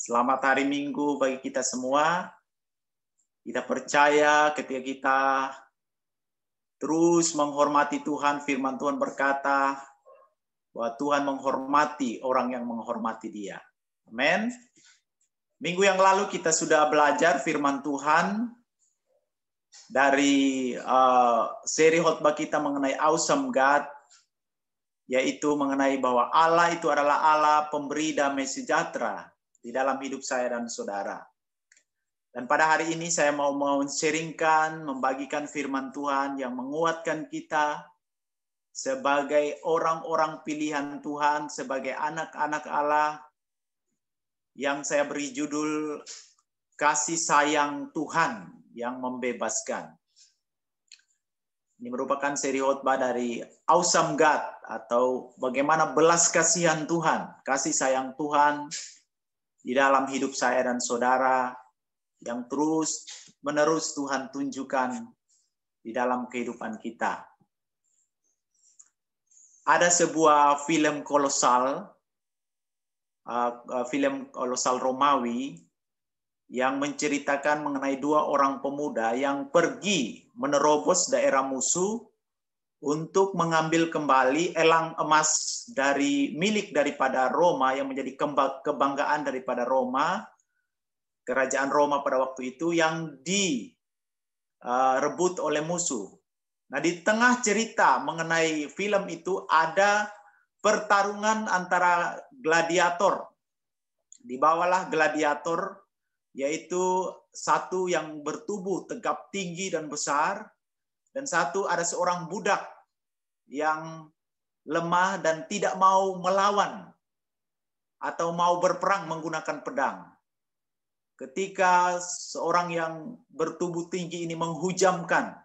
Selamat hari Minggu bagi kita semua. Kita percaya ketika kita terus menghormati Tuhan, firman Tuhan berkata bahwa Tuhan menghormati orang yang menghormati Dia. Amin. Minggu yang lalu kita sudah belajar firman Tuhan dari seri khotbah kita mengenai Awesome God, yaitu mengenai bahwa Allah itu adalah Allah pemberi damai sejahtera di dalam hidup saya dan saudara. Dan pada hari ini saya mau sharingkan, membagikan firman Tuhan yang menguatkan kita sebagai orang-orang pilihan Tuhan, sebagai anak-anak Allah, yang saya beri judul Kasih Sayang Tuhan yang Membebaskan. Ini merupakan seri khotbah dari Awesome God, atau bagaimana belas kasihan Tuhan, kasih sayang Tuhan di dalam hidup saya dan saudara, yang terus menerus Tuhan tunjukkan di dalam kehidupan kita. Ada sebuah film kolosal Romawi yang menceritakan mengenai dua orang pemuda yang pergi menerobos daerah musuh untuk mengambil kembali elang emas milik daripada Roma, yang menjadi kebanggaan daripada Roma, kerajaan Roma pada waktu itu, yang direbut oleh musuh. Nah, di tengah cerita mengenai film itu ada pertarungan antara gladiator. Dibawalah gladiator, yaitu satu yang bertubuh tegap tinggi dan besar, dan satu ada seorang budak yang lemah dan tidak mau melawan atau mau berperang menggunakan pedang. Ketika seorang yang bertubuh tinggi ini menghujamkan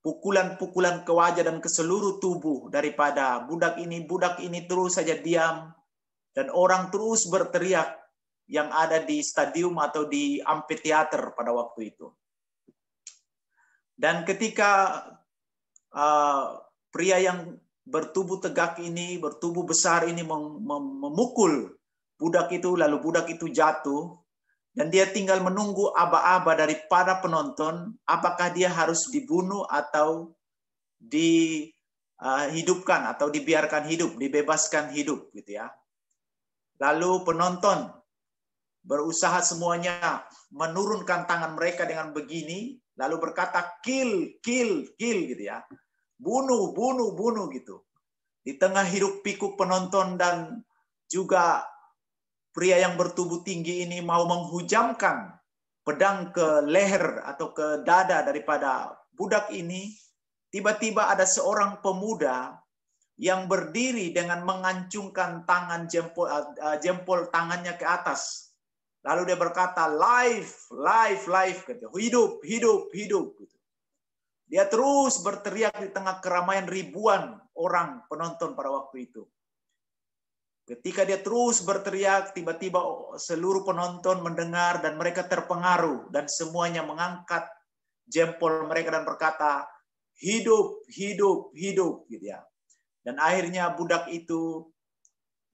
pukulan-pukulan ke wajah dan ke seluruh tubuh daripada budak ini terus saja diam, dan orang terus berteriak yang ada di stadium atau di amphitheater pada waktu itu. Dan ketika pria yang bertubuh tegak ini, bertubuh besar ini memukul budak itu, lalu budak itu jatuh, dan dia tinggal menunggu aba-aba daripada penonton, apakah dia harus dibunuh atau dihidupkan atau dibiarkan hidup, dibebaskan hidup, gitu ya. Lalu penonton berusaha semuanya menurunkan tangan mereka dengan begini, lalu berkata kill, kill, kill, gitu ya. Bunuh, bunuh, bunuh, gitu. Di tengah hiruk pikuk penonton dan juga pria yang bertubuh tinggi ini mau menghujamkan pedang ke leher atau ke dada daripada budak ini, tiba-tiba ada seorang pemuda yang berdiri dengan mengancungkan tangan jempol tangannya ke atas. Lalu dia berkata, life, life, life, gitu. Hidup, hidup, hidup. Gitu. Dia terus berteriak di tengah keramaian ribuan orang penonton pada waktu itu. Ketika dia terus berteriak, tiba-tiba seluruh penonton mendengar dan mereka terpengaruh, dan semuanya mengangkat jempol mereka dan berkata, hidup, hidup, hidup, gitu ya. Dan akhirnya budak itu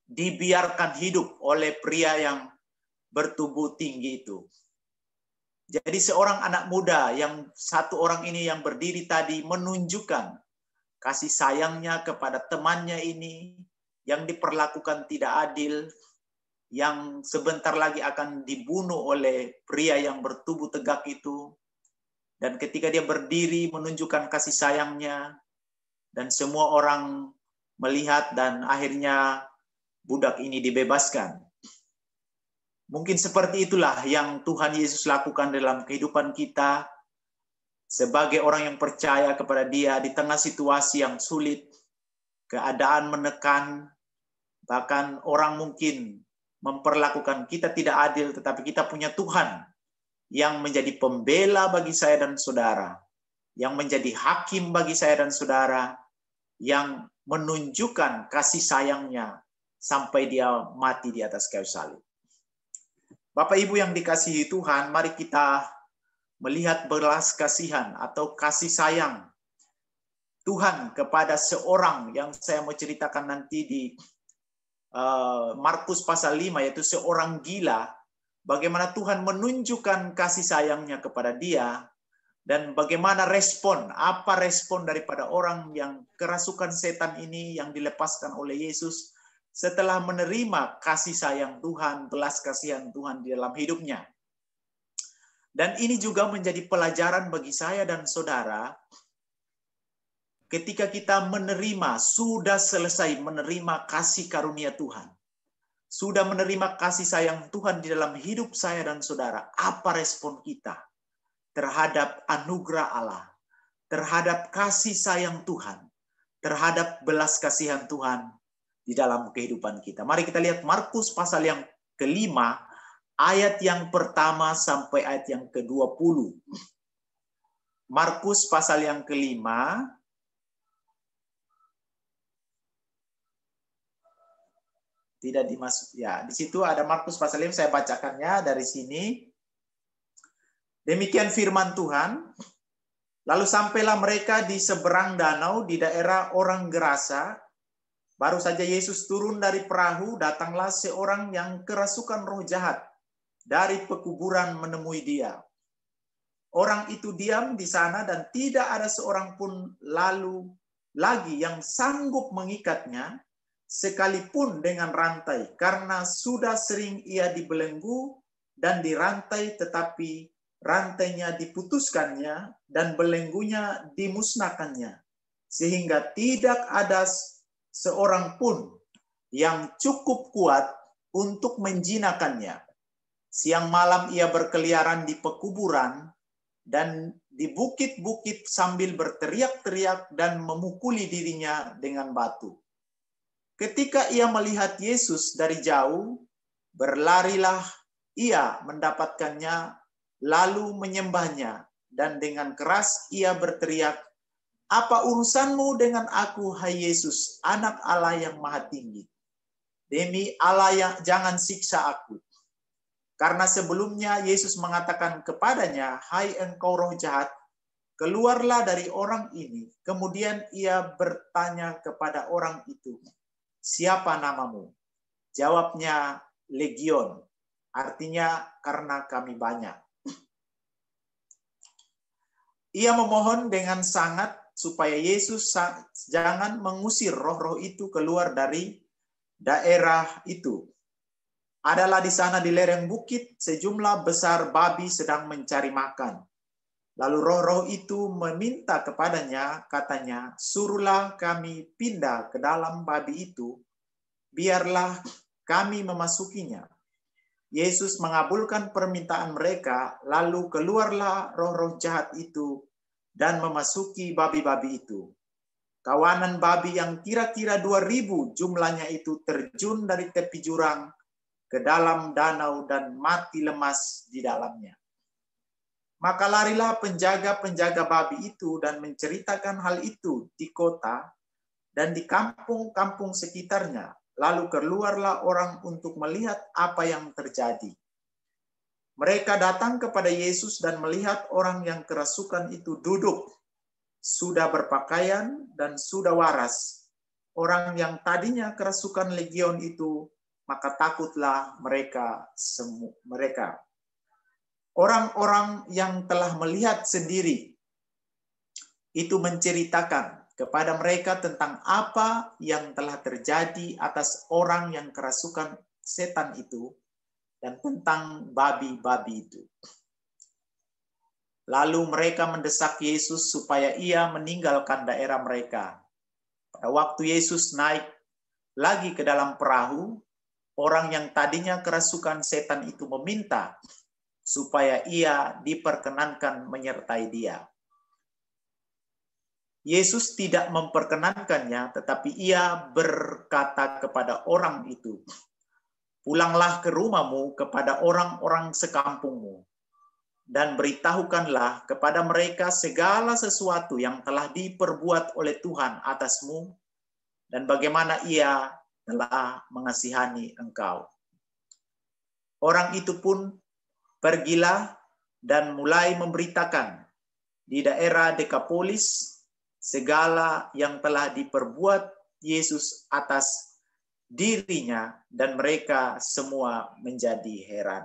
dibiarkan hidup oleh pria yang bertubuh tinggi itu. Jadi seorang anak muda, yang satu orang ini yang berdiri tadi, menunjukkan kasih sayangnya kepada temannya ini, yang diperlakukan tidak adil, yang sebentar lagi akan dibunuh oleh pria yang bertubuh tegak itu. Dan ketika dia berdiri menunjukkan kasih sayangnya, dan semua orang melihat, dan akhirnya budak ini dibebaskan. Mungkin seperti itulah yang Tuhan Yesus lakukan dalam kehidupan kita sebagai orang yang percaya kepada Dia di tengah situasi yang sulit, keadaan menekan, bahkan orang mungkin memperlakukan kita tidak adil, tetapi kita punya Tuhan yang menjadi pembela bagi saya dan saudara, yang menjadi hakim bagi saya dan saudara, yang menunjukkan kasih sayangnya sampai dia mati di atas kayu salib. Bapak Ibu yang dikasihi Tuhan, mari kita melihat belas kasihan atau kasih sayang Tuhan kepada seorang yang saya mau ceritakan nanti di Markus pasal 5, yaitu seorang gila bagaimana Tuhan menunjukkan kasih sayangnya kepada dia, dan bagaimana apa respon daripada orang yang kerasukan setan ini yang dilepaskan oleh Yesus setelah menerima kasih sayang Tuhan, belas kasihan Tuhan di dalam hidupnya. Dan ini juga menjadi pelajaran bagi saya dan saudara, ketika kita sudah selesai menerima kasih karunia Tuhan, sudah menerima kasih sayang Tuhan di dalam hidup saya dan saudara, apa respon kita terhadap anugerah Allah, terhadap kasih sayang Tuhan, terhadap belas kasihan Tuhan di dalam kehidupan kita? Mari kita lihat Markus pasal yang kelima, ayat yang pertama sampai ayat yang ke-20. Markus pasal yang kelima, tidak dimasuk ya. Di situ ada Markus pasal 5, saya bacakannya dari sini. Demikian firman Tuhan. Lalu sampailah mereka di seberang danau di daerah orang Gerasa. Baru saja Yesus turun dari perahu, datanglah seorang yang kerasukan roh jahat dari pekuburan menemui dia. Orang itu diam di sana dan tidak ada seorang pun lagi yang sanggup mengikatnya, sekalipun dengan rantai, karena sudah sering ia dibelenggu dan dirantai, tetapi rantainya diputuskannya dan belenggunya dimusnahkannya, sehingga tidak ada seorang pun yang cukup kuat untuk menjinakkannya. Siang malam ia berkeliaran di pekuburan dan di bukit-bukit sambil berteriak-teriak dan memukuli dirinya dengan batu. Ketika ia melihat Yesus dari jauh, berlarilah ia mendapatkannya, lalu menyembahnya, dan dengan keras ia berteriak, "Apa urusanmu dengan aku, hai Yesus, anak Allah yang maha tinggi? Demi Allah, yang jangan siksa aku." Karena sebelumnya Yesus mengatakan kepadanya, "Hai engkau roh jahat, keluarlah dari orang ini." Kemudian ia bertanya kepada orang itu, "Siapa namamu?" Jawabnya, "Legion." Artinya karena kami banyak. Ia memohon dengan sangat supaya Yesus jangan mengusir roh-roh itu keluar dari daerah itu. Adalah di sana di lereng bukit sejumlah besar babi sedang mencari makan. Lalu roh-roh itu meminta kepadanya, katanya, "Suruhlah kami pindah ke dalam babi itu, biarlah kami memasukinya." Yesus mengabulkan permintaan mereka, lalu keluarlah roh-roh jahat itu dan memasuki babi-babi itu. Kawanan babi yang kira-kira 2.000 jumlahnya itu terjun dari tepi jurang ke dalam danau dan mati lemas di dalamnya. Maka larilah penjaga-penjaga babi itu dan menceritakan hal itu di kota dan di kampung-kampung sekitarnya. Lalu keluarlah orang untuk melihat apa yang terjadi. Mereka datang kepada Yesus dan melihat orang yang kerasukan itu duduk, sudah berpakaian dan sudah waras. Orang yang tadinya kerasukan legion itu, maka takutlah mereka. Orang-orang yang telah melihat sendiri itu menceritakan kepada mereka tentang apa yang telah terjadi atas orang yang kerasukan setan itu dan tentang babi-babi itu. Lalu mereka mendesak Yesus supaya ia meninggalkan daerah mereka. Pada waktu Yesus naik lagi ke dalam perahu, orang yang tadinya kerasukan setan itu meminta supaya ia diperkenankan menyertai dia. Yesus tidak memperkenankannya, tetapi ia berkata kepada orang itu, "Pulanglah ke rumahmu kepada orang-orang sekampungmu, dan beritahukanlah kepada mereka segala sesuatu yang telah diperbuat oleh Tuhan atasmu, dan bagaimana ia telah mengasihani engkau." Orang itu pun pergilah dan mulai memberitakan di daerah Dekapolis segala yang telah diperbuat Yesus atas dirinya, dan mereka semua menjadi heran.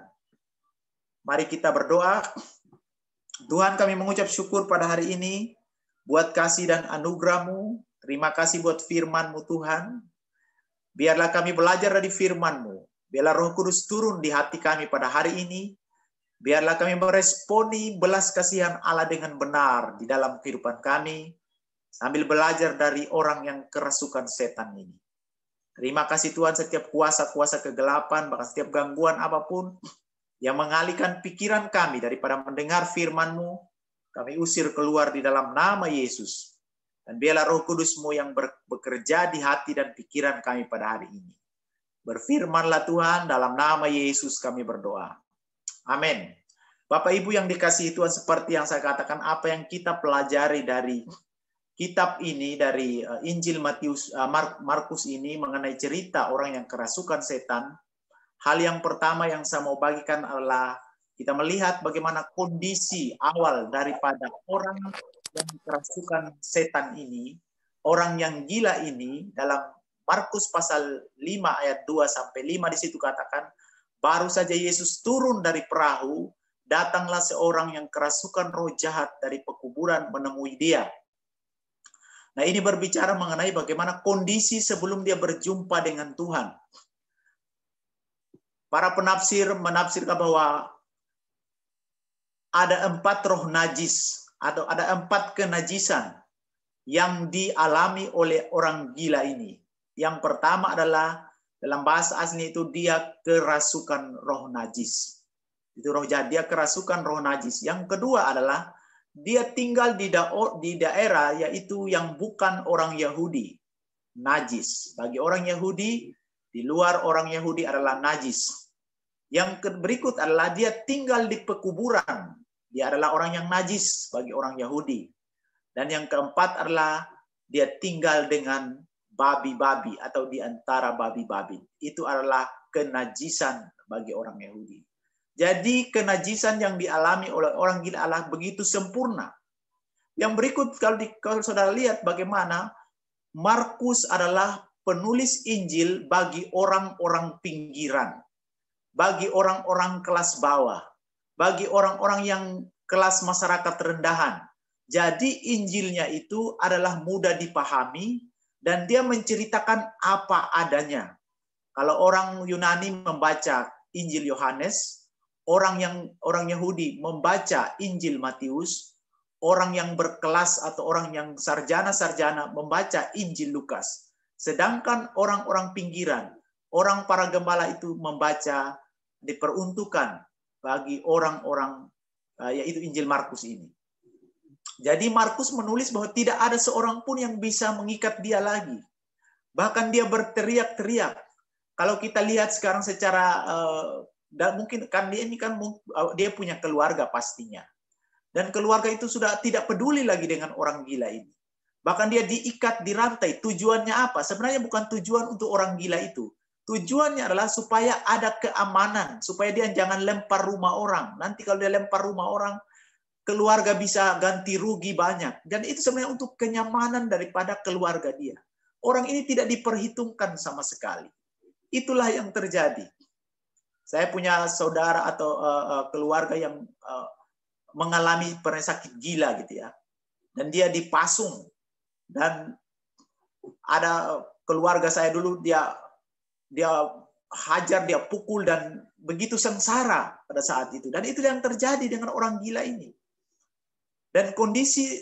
Mari kita berdoa. Tuhan, kami mengucap syukur pada hari ini buat kasih dan anugerah-Mu. Terima kasih buat firman-Mu Tuhan. Biarlah kami belajar dari firman-Mu. Biarlah Roh Kudus turun di hati kami pada hari ini. Biarlah kami meresponi belas kasihan Allah dengan benar di dalam kehidupan kami. Sambil belajar dari orang yang kerasukan setan ini. Terima kasih Tuhan, setiap kuasa-kuasa kegelapan, bahkan setiap gangguan apapun yang mengalihkan pikiran kami daripada mendengar firman-Mu, kami usir keluar di dalam nama Yesus. Dan biarlah Roh Kudus-Mu yang bekerja di hati dan pikiran kami pada hari ini. Berfirmanlah Tuhan, dalam nama Yesus kami berdoa. Amin. Bapak Ibu yang dikasihi Tuhan, seperti yang saya katakan, apa yang kita pelajari dari kitab ini, dari Injil Markus ini mengenai cerita orang yang kerasukan setan. Hal yang pertama yang saya mau bagikan adalah kita melihat bagaimana kondisi awal daripada orang yang kerasukan setan ini, orang yang gila ini. Dalam Markus pasal 5 ayat 2-5 di situ katakan, baru saja Yesus turun dari perahu, datanglah seorang yang kerasukan roh jahat dari pekuburan menemui dia. Nah, ini berbicara mengenai bagaimana kondisi sebelum dia berjumpa dengan Tuhan. Para penafsir menafsirkan bahwa ada 4 roh najis atau ada 4 kenajisan yang dialami oleh orang gila ini. Yang pertama adalah dalam bahasa asli itu dia kerasukan roh najis. Itu roh jahat, dia kerasukan roh najis. Yang kedua adalah dia tinggal di daerah yaitu yang bukan orang Yahudi. Najis. Bagi orang Yahudi, di luar orang Yahudi adalah najis. Yang berikut adalah dia tinggal di pekuburan. Dia adalah orang yang najis bagi orang Yahudi. Dan yang keempat adalah dia tinggal dengan babi-babi atau di antara babi-babi. Itu adalah kenajisan bagi orang Yahudi. Jadi kenajisan yang dialami oleh orang gila adalah begitu sempurna. Yang berikut kalau saudara lihat bagaimana Markus adalah penulis Injil bagi orang-orang pinggiran, bagi orang-orang kelas bawah, bagi orang-orang yang kelas masyarakat rendahan. Jadi Injilnya itu adalah mudah dipahami dan dia menceritakan apa adanya. Kalau orang Yunani membaca Injil Yohanes, orang Yahudi membaca Injil Matius, orang yang berkelas atau orang yang sarjana-sarjana membaca Injil Lukas. Sedangkan orang-orang pinggiran, orang para gembala itu membaca, diperuntukkan bagi orang-orang yaitu Injil Markus ini. Jadi Markus menulis bahwa tidak ada seorang pun yang bisa mengikat dia lagi. Bahkan dia berteriak-teriak. Kalau kita lihat sekarang secara dan mungkin kan dia punya keluarga pastinya. Dan keluarga itu sudah tidak peduli lagi dengan orang gila ini. Bahkan dia diikat di rantai. Tujuannya apa? Sebenarnya bukan tujuan untuk orang gila itu. Tujuannya adalah supaya ada keamanan. Supaya dia jangan lempar rumah orang. Nanti kalau dia lempar rumah orang, keluarga bisa ganti rugi banyak. Dan itu sebenarnya untuk kenyamanan daripada keluarga dia. Orang ini tidak diperhitungkan sama sekali. Itulah yang terjadi. Saya punya saudara atau keluarga yang mengalami sakit gila gitu ya. Dan dia dipasung. Dan ada keluarga saya dulu dia hajar, dia pukul dan begitu sengsara pada saat itu. Dan itu yang terjadi dengan orang gila ini. Dan kondisi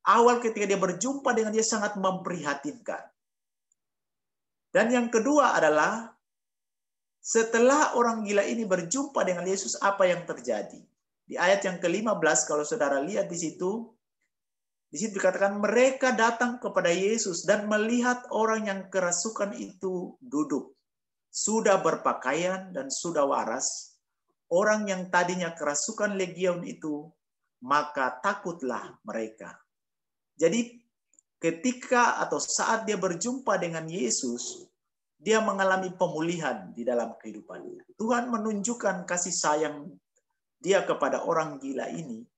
awal ketika dia berjumpa dengan dia sangat memprihatinkan. Dan yang kedua adalah setelah orang gila ini berjumpa dengan Yesus, apa yang terjadi? Di ayat yang ke-15, kalau saudara lihat di situ dikatakan mereka datang kepada Yesus dan melihat orang yang kerasukan itu duduk. Sudah berpakaian dan sudah waras. Orang yang tadinya kerasukan legion itu, maka takutlah mereka. Jadi ketika atau saat dia berjumpa dengan Yesus, dia mengalami pemulihan di dalam kehidupannya. Tuhan menunjukkan kasih sayang dia kepada orang gila ini,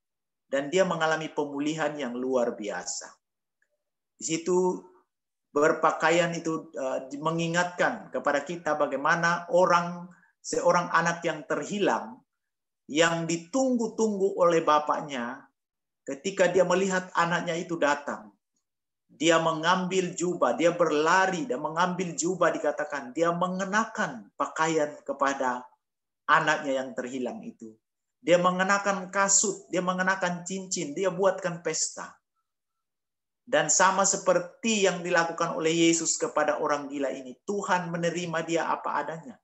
dan dia mengalami pemulihan yang luar biasa. Di situ berpakaian itu mengingatkan kepada kita bagaimana seorang anak yang terhilang, yang ditunggu-tunggu oleh bapaknya, ketika dia melihat anaknya itu datang, dia mengambil jubah, dia berlari dan mengambil jubah, dikatakan dia mengenakan pakaian kepada anaknya yang terhilang itu. Dia mengenakan kasut, dia mengenakan cincin, dia buatkan pesta. Dan sama seperti yang dilakukan oleh Yesus kepada orang gila ini, Tuhan menerima dia apa adanya.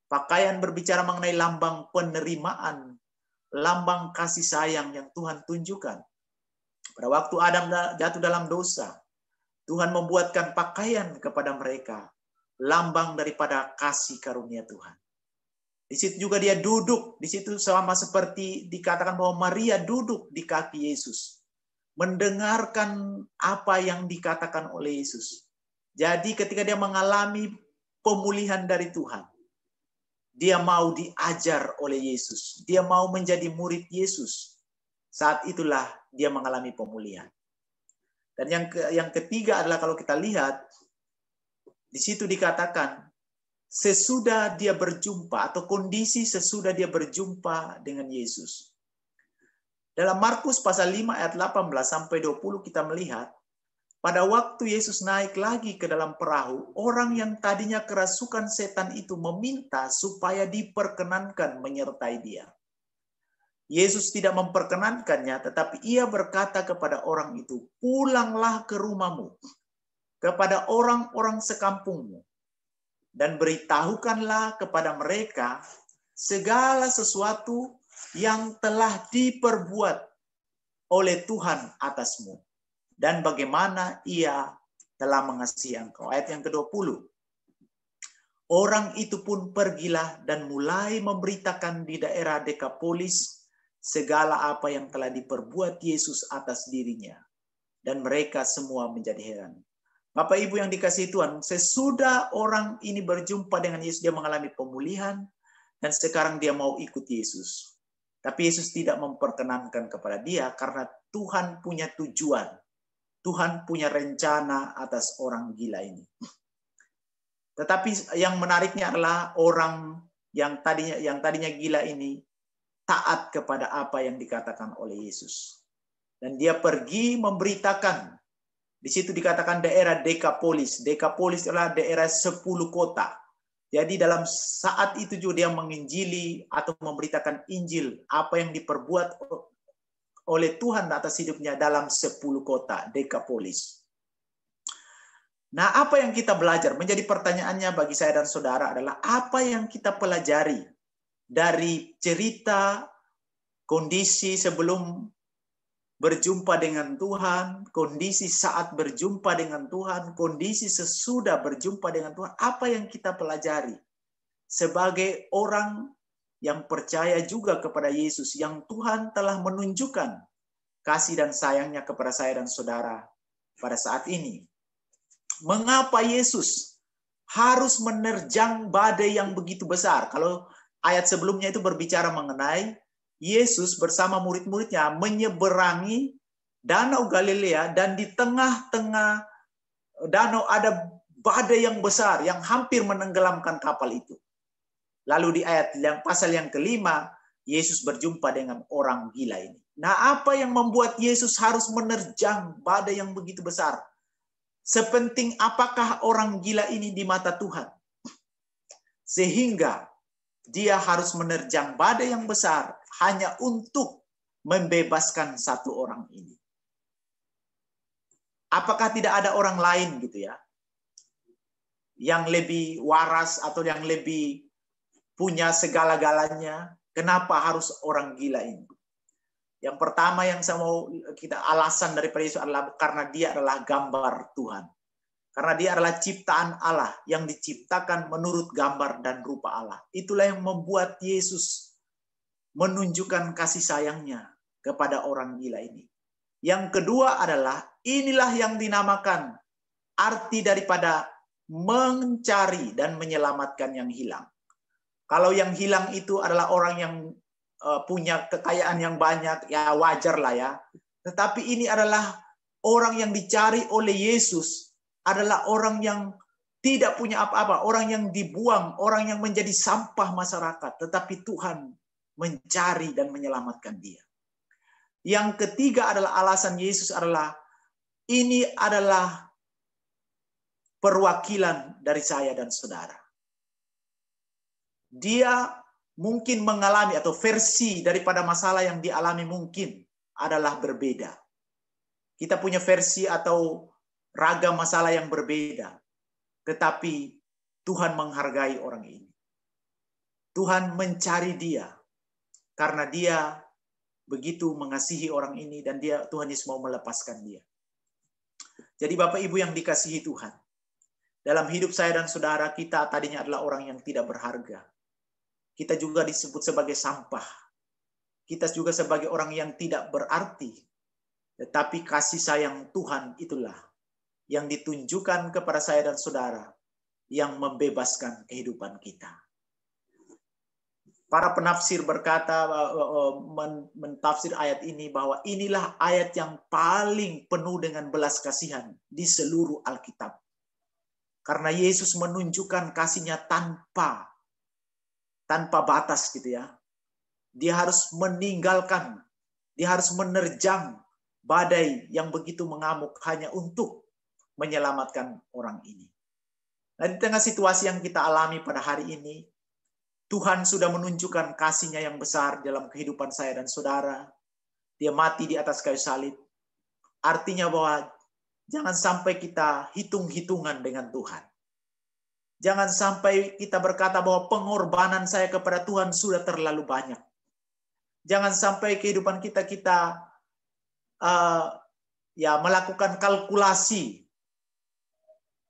Pakaian berbicara mengenai lambang penerimaan, lambang kasih sayang yang Tuhan tunjukkan. Pada waktu Adam jatuh dalam dosa, Tuhan membuatkan pakaian kepada mereka, lambang daripada kasih karunia Tuhan. Di situ juga dia duduk, di situ sama seperti dikatakan bahwa Maria duduk di kaki Yesus, mendengarkan apa yang dikatakan oleh Yesus. Jadi ketika dia mengalami pemulihan dari Tuhan, dia mau diajar oleh Yesus. Dia mau menjadi murid Yesus. Saat itulah dia mengalami pemulihan. Dan yang ketiga adalah kalau kita lihat, di situ dikatakan, sesudah dia berjumpa, atau kondisi sesudah dia berjumpa dengan Yesus. Dalam Markus pasal 5 ayat 18 sampai 20 kita melihat, pada waktu Yesus naik lagi ke dalam perahu, orang yang tadinya kerasukan setan itu meminta supaya diperkenankan menyertai dia. Yesus tidak memperkenankannya, tetapi ia berkata kepada orang itu, pulanglah ke rumahmu, kepada orang-orang sekampungmu, dan beritahukanlah kepada mereka segala sesuatu yang telah diperbuat oleh Tuhan atasmu, dan bagaimana ia telah mengasihi engkau. Ayat yang ke-20. Orang itu pun pergilah dan mulai memberitakan di daerah Dekapolis segala apa yang telah diperbuat Yesus atas dirinya. Dan mereka semua menjadi heran. Bapak Ibu yang dikasihi Tuhan, sesudah orang ini berjumpa dengan Yesus, dia mengalami pemulihan, dan sekarang dia mau ikut Yesus. Tapi Yesus tidak memperkenankan kepada dia karena Tuhan punya tujuan. Tuhan punya rencana atas orang gila ini. Tetapi yang menariknya adalah orang yang tadinya gila ini taat kepada apa yang dikatakan oleh Yesus. Dan dia pergi memberitakan. Di situ dikatakan daerah Dekapolis. Dekapolis adalah daerah 10 kota. Jadi dalam saat itu juga dia menginjili atau memberitakan Injil apa yang diperbuat oleh Tuhan atas hidupnya dalam 10 kota Dekapolis. Nah, apa yang kita belajar? Menjadi pertanyaannya bagi saya dan saudara adalah apa yang kita pelajari dari cerita kondisi sebelum berjumpa dengan Tuhan, kondisi saat berjumpa dengan Tuhan, kondisi sesudah berjumpa dengan Tuhan. Apa yang kita pelajari sebagai orang yang percaya juga kepada Yesus, yang Tuhan telah menunjukkan kasih dan sayangnya kepada saya dan saudara pada saat ini. Mengapa Yesus harus menerjang badai yang begitu besar? Kalau ayat sebelumnya itu berbicara mengenai Yesus bersama murid-muridnya menyeberangi Danau Galilea, dan di tengah-tengah danau ada badai yang besar yang hampir menenggelamkan kapal itu. Lalu di pasal yang kelima, Yesus berjumpa dengan orang gila ini. Nah, apa yang membuat Yesus harus menerjang badai yang begitu besar? Sepenting apakah orang gila ini di mata Tuhan? Sehingga dia harus menerjang badai yang besar hanya untuk membebaskan satu orang ini. Apakah tidak ada orang lain gitu ya, yang lebih waras atau yang lebih punya segala-galanya? Kenapa harus orang gila ini? Yang pertama yang saya mau kita alasan daripada Yesus adalah karena dia adalah gambar Tuhan. Karena dia adalah ciptaan Allah yang diciptakan menurut gambar dan rupa Allah. Itulah yang membuat Yesus menunjukkan kasih sayangnya kepada orang gila ini. Yang kedua adalah inilah yang dinamakan arti daripada mencari dan menyelamatkan yang hilang. Kalau yang hilang itu adalah orang yang punya kekayaan yang banyak, ya wajar lah ya. Tetapi ini adalah orang yang dicari oleh Yesus, adalah orang yang tidak punya apa-apa, orang yang dibuang, orang yang menjadi sampah masyarakat. Tetapi Tuhan mencari dan menyelamatkan dia. Yang ketiga adalah alasan Yesus adalah ini adalah perwakilan dari saya dan saudara. Dia mungkin mengalami atau versi daripada masalah yang dialami mungkin adalah berbeda. Kita punya versi atau ragam masalah yang berbeda. Tetapi Tuhan menghargai orang ini. Tuhan mencari dia karena dia begitu mengasihi orang ini dan Tuhan Yesus mau melepaskan dia. Jadi Bapak Ibu yang dikasihi Tuhan, dalam hidup saya dan saudara, kita tadinya adalah orang yang tidak berharga. Kita juga disebut sebagai sampah. Kita juga sebagai orang yang tidak berarti. Tetapi kasih sayang Tuhan itulah yang ditunjukkan kepada saya dan saudara yang membebaskan kehidupan kita. Para penafsir berkata, mentafsir ayat ini bahwa inilah ayat yang paling penuh dengan belas kasihan di seluruh Alkitab. Karena Yesus menunjukkan kasihnya tanpa batas gitu ya. Dia harus meninggalkan, dia harus menerjang badai yang begitu mengamuk hanya untuk menyelamatkan orang ini. Nah, di tengah situasi yang kita alami pada hari ini, Tuhan sudah menunjukkan kasih-Nya yang besar dalam kehidupan saya dan saudara. Dia mati di atas kayu salib. Artinya bahwa jangan sampai kita hitung-hitungan dengan Tuhan. Jangan sampai kita berkata bahwa pengorbanan saya kepada Tuhan sudah terlalu banyak. Jangan sampai kehidupan kita melakukan kalkulasi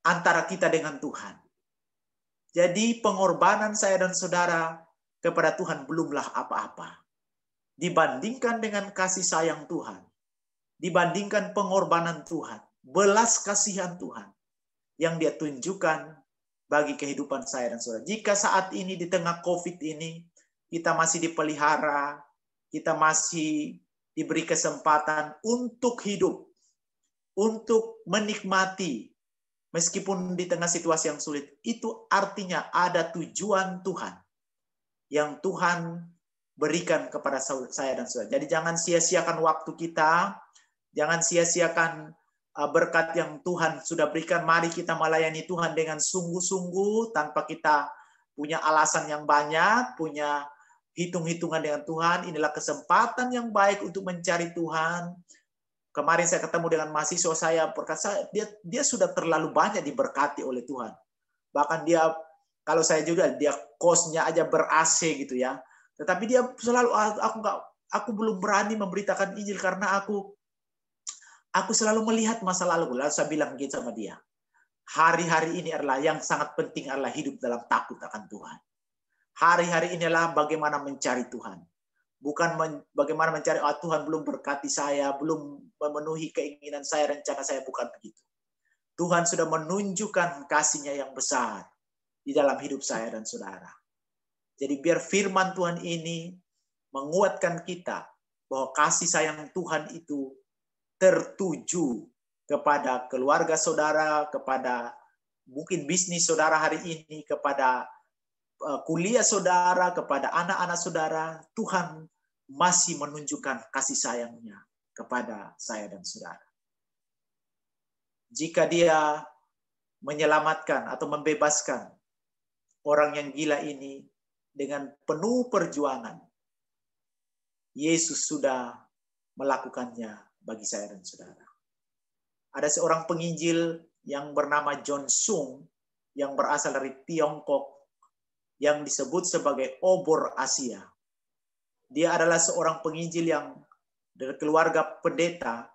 antara kita dengan Tuhan. Jadi pengorbanan saya dan saudara kepada Tuhan belumlah apa-apa. Dibandingkan dengan kasih sayang Tuhan. Dibandingkan pengorbanan Tuhan. Belas kasihan Tuhan. Yang dia tunjukkan bagi kehidupan saya dan saudara. Jika saat ini di tengah COVID ini, kita masih dipelihara. Kita masih diberi kesempatan untuk hidup. Untuk menikmati. Meskipun di tengah situasi yang sulit, itu artinya ada tujuan Tuhan yang Tuhan berikan kepada saya dan saudara. Jadi jangan sia-siakan waktu kita, jangan sia-siakan berkat yang Tuhan sudah berikan. Mari kita melayani Tuhan dengan sungguh-sungguh tanpa kita punya alasan yang banyak, punya hitung-hitungan dengan Tuhan. Inilah kesempatan yang baik untuk mencari Tuhan. Kemarin saya ketemu dengan mahasiswa saya, berkata dia sudah terlalu banyak diberkati oleh Tuhan. Bahkan dia, kalau saya juga, dia kosnya aja ber-AC gitu ya. Tetapi dia selalu, aku belum berani memberitakan Injil karena aku selalu melihat masa lalu. Lalu saya bilang gitu sama dia. Hari-hari ini adalah yang sangat penting adalah hidup dalam takut akan Tuhan. Hari-hari inilah bagaimana mencari Tuhan. Bukan bagaimana mencari, Tuhan belum berkati saya, belum memenuhi keinginan saya, rencana saya, bukan begitu. Tuhan sudah menunjukkan kasih-Nya yang besar di dalam hidup saya dan saudara. Jadi biar firman Tuhan ini menguatkan kita bahwa kasih sayang Tuhan itu tertuju kepada keluarga saudara, kepada mungkin bisnis saudara hari ini, kepada kuliah saudara, kepada anak-anak saudara. Tuhan masih menunjukkan kasih sayang-Nya kepada saya dan saudara. Jika dia menyelamatkan atau membebaskan orang yang gila ini dengan penuh perjuangan, Yesus sudah melakukannya bagi saya dan saudara. Ada seorang penginjil yang bernama John Sung yang berasal dari Tiongkok, yang disebut sebagai obor Asia. Dia adalah seorang penginjil yang dari keluarga pendeta,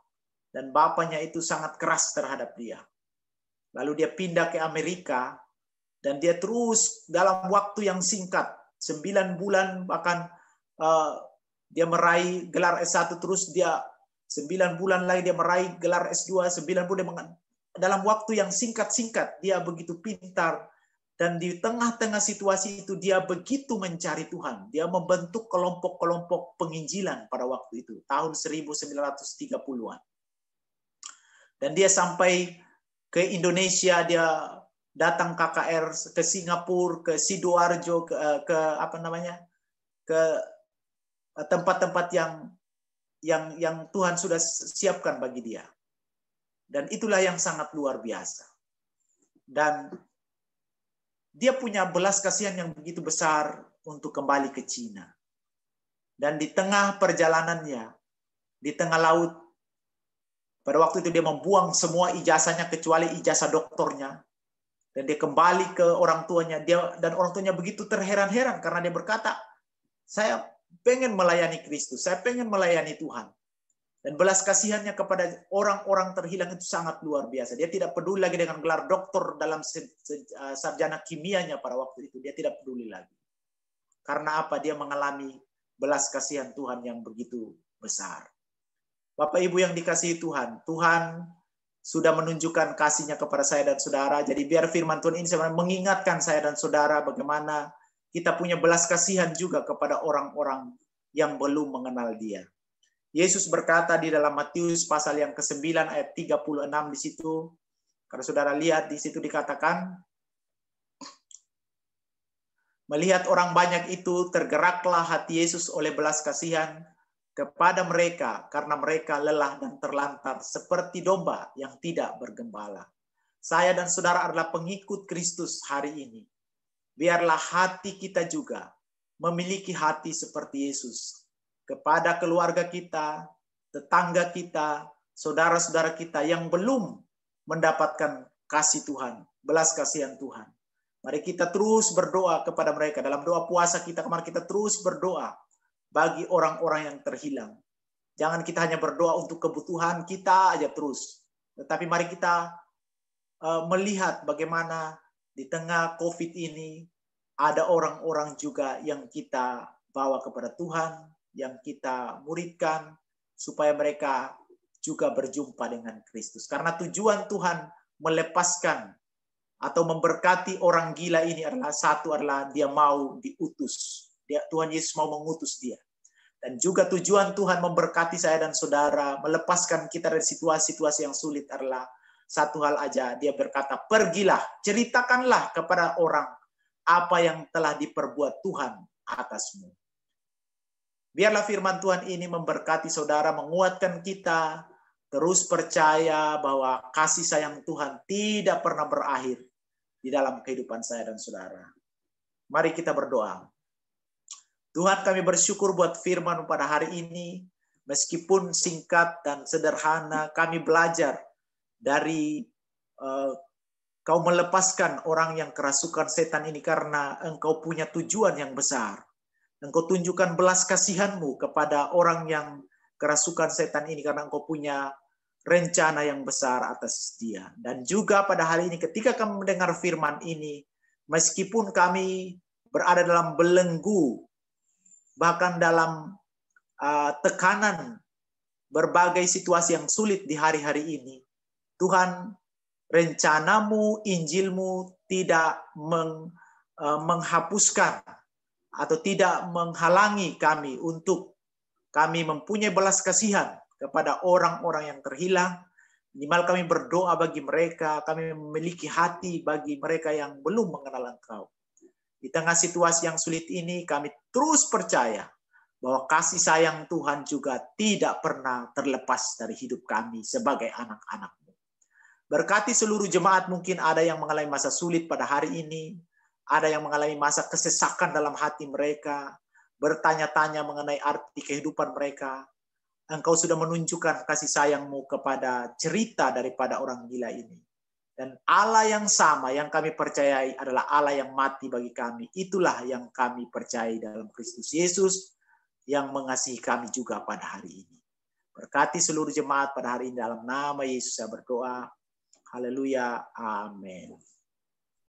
dan bapaknya itu sangat keras terhadap dia. Lalu dia pindah ke Amerika, dan dia terus dalam waktu yang singkat, 9 bulan bahkan dia meraih gelar S1, terus dia 9 bulan lagi dia meraih gelar S2, 9 bulan dalam waktu yang singkat-singkat. Dia begitu pintar. Dan di tengah-tengah situasi itu dia begitu mencari Tuhan. Dia membentuk kelompok-kelompok penginjilan pada waktu itu. Tahun 1930-an. Dan dia sampai ke Indonesia, dia datang KKR, ke Singapura, ke Sidoarjo, ke tempat-tempat yang Tuhan sudah siapkan bagi dia. Dan itulah yang sangat luar biasa. Dan dia punya belas kasihan yang begitu besar untuk kembali ke Cina. Dan di tengah perjalanannya, di tengah laut, pada waktu itu dia membuang semua ijazahnya kecuali ijazah doktornya. Dan dia kembali ke orang tuanya. Dan orang tuanya begitu terheran-heran karena dia berkata, saya pengen melayani Kristus, saya pengen melayani Tuhan. Dan belas kasihannya kepada orang-orang terhilang itu sangat luar biasa. Dia tidak peduli lagi dengan gelar doktor dalam sarjana kimianya pada waktu itu. Dia tidak peduli lagi. Karena apa? Dia mengalami belas kasihan Tuhan yang begitu besar. Bapak Ibu yang dikasihi Tuhan, Tuhan sudah menunjukkan kasih-Nya kepada saya dan saudara. Jadi biar firman Tuhan ini sebenarnya mengingatkan saya dan saudara bagaimana kita punya belas kasihan juga kepada orang-orang yang belum mengenal Dia. Yesus berkata di dalam Matius pasal yang ke-9 ayat 36 di situ. Kalau saudara lihat di situ dikatakan, melihat orang banyak itu, tergeraklah hati Yesus oleh belas kasihan kepada mereka karena mereka lelah dan terlantar seperti domba yang tidak bergembala. Saya dan saudara adalah pengikut Kristus hari ini. Biarlah hati kita juga memiliki hati seperti Yesus. Kepada keluarga kita, tetangga kita, saudara-saudara kita yang belum mendapatkan kasih Tuhan, belas kasihan Tuhan. Mari kita terus berdoa kepada mereka. Dalam doa puasa kita kemarin kita terus berdoa bagi orang-orang yang terhilang. Jangan kita hanya berdoa untuk kebutuhan kita aja terus. Tetapi mari kita melihat bagaimana di tengah COVID ini ada orang-orang juga yang kita bawa kepada Tuhan, yang kita muridkan supaya mereka juga berjumpa dengan Kristus. Karena tujuan Tuhan melepaskan atau memberkati orang gila ini adalah satu adalah dia mau diutus. Tuhan Yesus mau mengutus dia. Dan juga tujuan Tuhan memberkati saya dan saudara, melepaskan kita dari situasi-situasi yang sulit adalah satu hal aja. Dia berkata, pergilah, ceritakanlah kepada orang apa yang telah diperbuat Tuhan atasmu. Biarlah firman Tuhan ini memberkati saudara, menguatkan kita, terus percaya bahwa kasih sayang Tuhan tidak pernah berakhir di dalam kehidupan saya dan saudara. Mari kita berdoa. Tuhan, kami bersyukur buat firman pada hari ini, meskipun singkat dan sederhana, kami belajar dari Kau melepaskan orang yang kerasukan setan ini karena Engkau punya tujuan yang besar. Engkau tunjukkan belas kasihan-Mu kepada orang yang kerasukan setan ini karena Engkau punya rencana yang besar atas dia. Dan juga pada hari ini ketika kami mendengar firman ini, meskipun kami berada dalam belenggu, bahkan dalam tekanan berbagai situasi yang sulit di hari-hari ini, Tuhan, rencana-Mu, Injil-Mu tidak menghapuskan atau tidak menghalangi kami untuk kami mempunyai belas kasihan kepada orang-orang yang terhilang. Minimal kami berdoa bagi mereka, kami memiliki hati bagi mereka yang belum mengenal Engkau. Di tengah situasi yang sulit ini, kami terus percaya bahwa kasih sayang Tuhan juga tidak pernah terlepas dari hidup kami sebagai anak-anak-Mu. Berkati seluruh jemaat, mungkin ada yang mengalami masa sulit pada hari ini, ada yang mengalami masa kesesakan dalam hati mereka, bertanya-tanya mengenai arti kehidupan mereka. Engkau sudah menunjukkan kasih sayang-Mu kepada cerita daripada orang gila ini. Dan Allah yang sama yang kami percayai adalah Allah yang mati bagi kami. Itulah yang kami percayai dalam Kristus Yesus yang mengasihi kami juga pada hari ini. Berkati seluruh jemaat pada hari ini dalam nama Yesus saya berdoa. Haleluya. Amin.